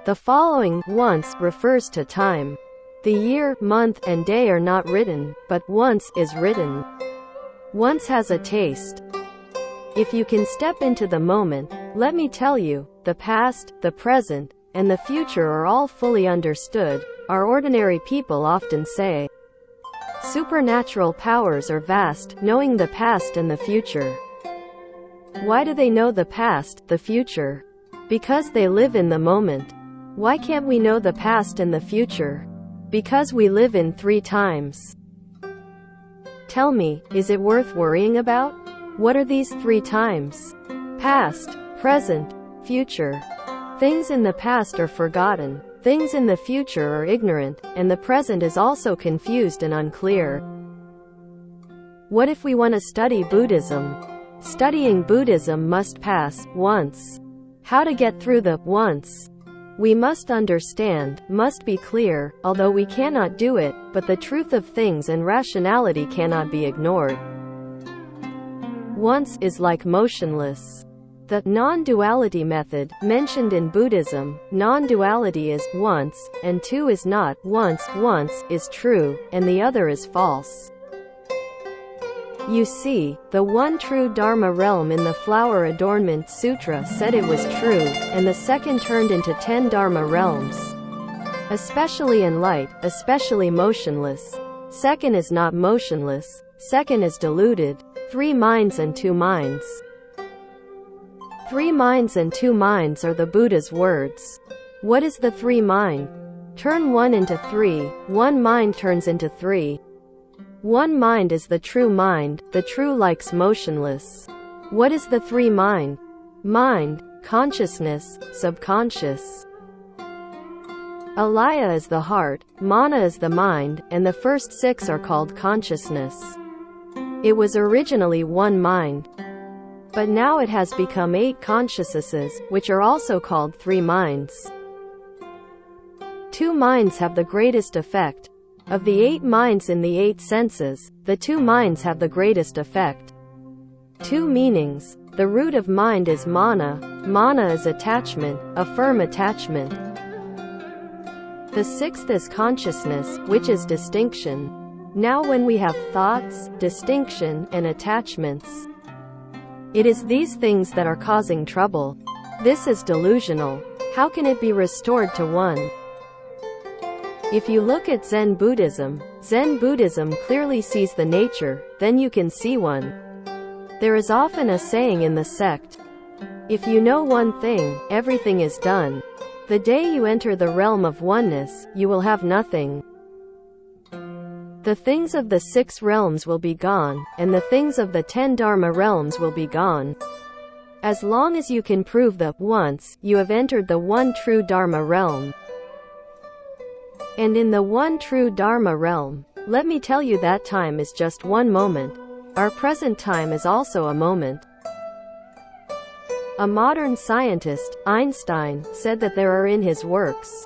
The following once refers to time. The year, month, and day are not written, but once is written. Once has a taste. If you can step into the moment, let me tell you, the past, the present, and the future are all fully understood. Our ordinary people often say, supernatural powers are vast, knowing the past and the future. Why do they know the past, the future? Because they live in the moment. Why can't we know the past and the future? Because we live in 3 times. Tell me, is it worth worrying about? What are these 3 times? Past, present, future. Things in the past are forgotten. Things in the future are ignorant, and the present is also confused and unclear. What if we want to study Buddhism? Studying Buddhism must pass once. How to get through the once? We must understand, must be clear, although we cannot do it, but the truth of things and rationality cannot be ignored. Once is like motionless. The non-duality method, mentioned in Buddhism, non-duality is once, and two is not, once is true, and the other is false. You see, the one true Dharma realm in the Flower Adornment Sutra said it was true, and the second turned into 10 Dharma realms. Especially in light, especially motionless. Second is not motionless, second is deluded. 3 minds and 2 minds. 3 minds and 2 minds are the Buddha's words. What is the 3 mind? Turn 1 into 3, 1 mind turns into 3. 1 mind is the true mind, the true likes motionless. What is the 3 mind? Mind, consciousness, subconscious. Alaya is the heart, mana is the mind, and the first 6 are called consciousness. It was originally 1 mind. But now it has become 8 consciousnesses, which are also called 3 minds. 2 minds have the greatest effect. Of the 8 minds in the 8 senses, the 2 minds have the greatest effect. 2 meanings. The root of mind is mana. Mana is attachment, a firm attachment. The 6th is consciousness, which is distinction. Now when we have thoughts, distinction, and attachments, it is these things that are causing trouble. This is delusional. How can it be restored to 1? If you look at Zen Buddhism clearly sees the nature, then you can see 1. There is often a saying in the sect, if you know one thing, everything is done. The day you enter the realm of oneness, you will have nothing. The things of the 6 realms will be gone, and the things of the 10 Dharma realms will be gone. As long as you can prove the once, you have entered the one true Dharma realm. And in the one true Dharma realm, let me tell you that time is just 1 moment. Our present time is also a moment. A modern scientist, Einstein, said that there are in his works.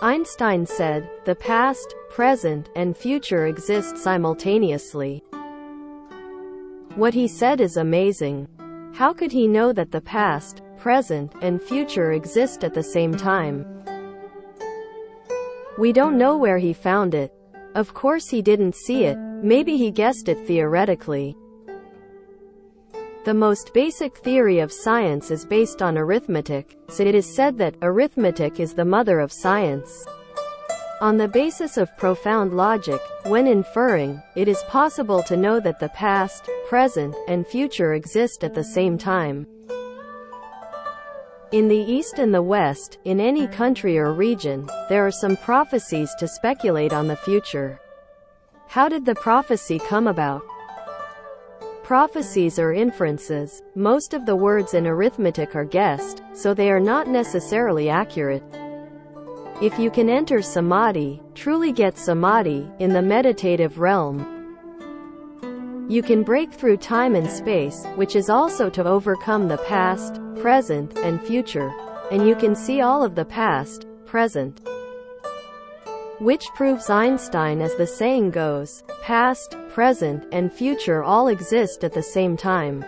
Einstein said, the past, present, and future exist simultaneously. What he said is amazing. How could he know that the past, present, and future exist at the same time? We don't know where he found it. Of course he didn't see it, maybe he guessed it theoretically. The most basic theory of science is based on arithmetic, so it is said that arithmetic is the mother of science. On the basis of profound logic, when inferring, it is possible to know that the past, present, and future exist at the same time. In the East and the West, in any country or region, there are some prophecies to speculate on the future. How did the prophecy come about? Prophecies are inferences. Most of the words in arithmetic are guessed, so they are not necessarily accurate. If you can enter samadhi, truly get samadhi, in the meditative realm, you can break through time and space, which is also to overcome the past, present, and future, and you can see all of the past, present. Which proves Einstein, as the saying goes, past, present, and future all exist at the same time.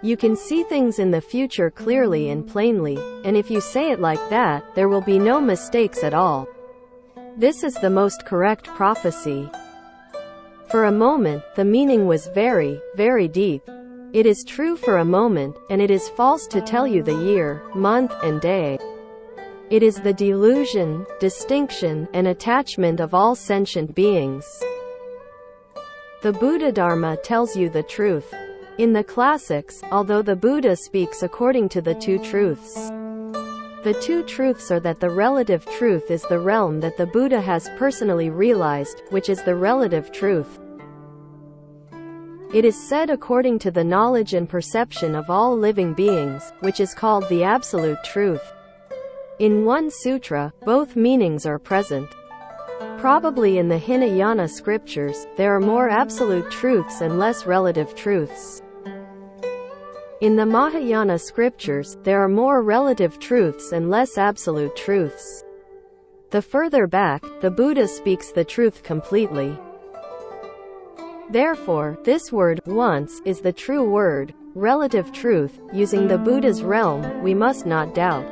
You can see things in the future clearly and plainly, and if you say it like that, there will be no mistakes at all. This is the most correct prophecy. For a moment, the meaning was very, very deep. It is true for a moment, and it is false to tell you the year, month, and day. It is the delusion, distinction, and attachment of all sentient beings. The Buddha Dharma tells you the truth. In the classics, although the Buddha speaks according to the two truths. The two truths are that the relative truth is the realm that the Buddha has personally realized, which is the relative truth. It is said according to the knowledge and perception of all living beings, which is called the absolute truth. In one sutra, both meanings are present. Probably in the Hinayana scriptures, there are more absolute truths and less relative truths. In the Mahayana scriptures, there are more relative truths and less absolute truths. The further back, the Buddha speaks the truth completely. Therefore, this word, once, is the true word, relative truth. Using the Buddha's realm, we must not doubt.